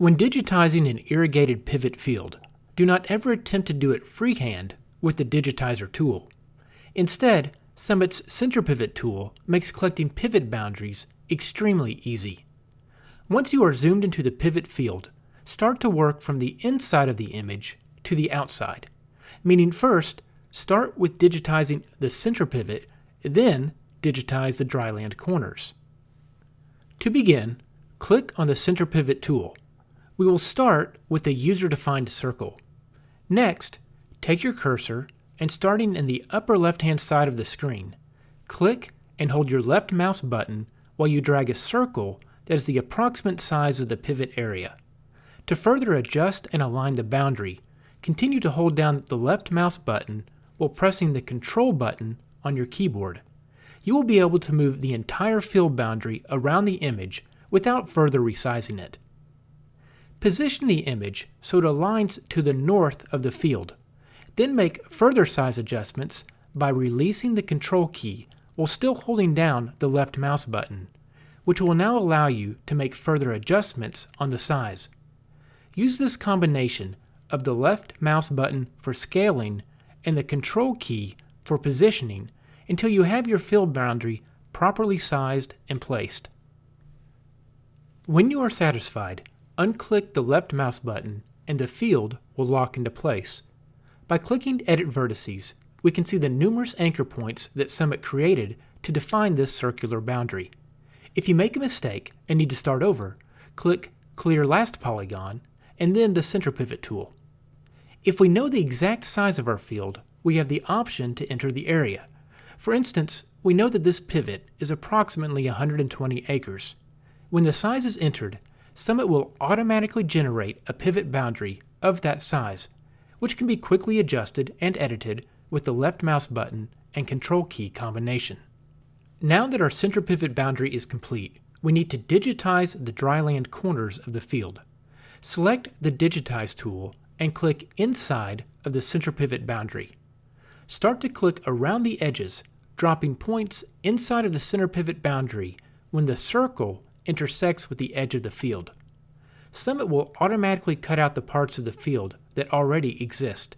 When digitizing an irrigated pivot field, do not ever attempt to do it freehand with the Digitizer tool. Instead, Summit's Center Pivot tool makes collecting pivot boundaries extremely easy. Once you are zoomed into the pivot field, start to work from the inside of the image to the outside, meaning first, start with digitizing the center pivot, then digitize the dryland corners. To begin, click on the Center Pivot tool. We will start with a user-defined circle. Next, take your cursor and starting in the upper left-hand side of the screen, click and hold your left mouse button while you drag a circle that is the approximate size of the pivot area. To further adjust and align the boundary, continue to hold down the left mouse button while pressing the Control button on your keyboard. You will be able to move the entire field boundary around the image without further resizing it. Position the image so it aligns to the north of the field. Then make further size adjustments by releasing the Control key while still holding down the left mouse button, which will now allow you to make further adjustments on the size. Use this combination of the left mouse button for scaling and the Control key for positioning until you have your field boundary properly sized and placed. When you are satisfied, unclick the left mouse button and the field will lock into place. By clicking Edit Vertices, we can see the numerous anchor points that Summit created to define this circular boundary. If you make a mistake and need to start over, click Clear Last Polygon and then the Center Pivot tool. If we know the exact size of our field, we have the option to enter the area. For instance, we know that this pivot is approximately 120 acres. When the size is entered, Summit will automatically generate a pivot boundary of that size, which can be quickly adjusted and edited with the left mouse button and Control key combination. Now that our center pivot boundary is complete, we need to digitize the dryland corners of the field. Select the Digitize tool and click inside of the center pivot boundary. Start to click around the edges, dropping points inside of the center pivot boundary when the circle intersects with the edge of the field. Summit will automatically cut out the parts of the field that already exist.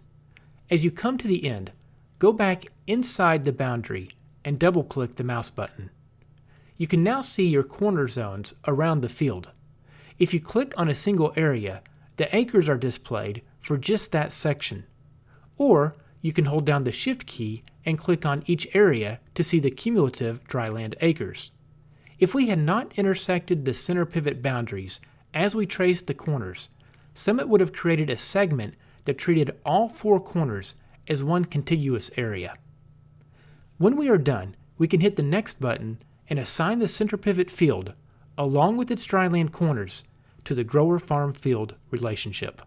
As you come to the end, go back inside the boundary and double-click the mouse button. You can now see your corner zones around the field. If you click on a single area, the anchors are displayed for just that section. Or you can hold down the Shift key and click on each area to see the cumulative dryland acres. If we had not intersected the center pivot boundaries as we traced the corners, Summit would have created a segment that treated all four corners as one contiguous area. When we are done, we can hit the Next button and assign the center pivot field, along with its dryland corners, to the grower-farm field relationship.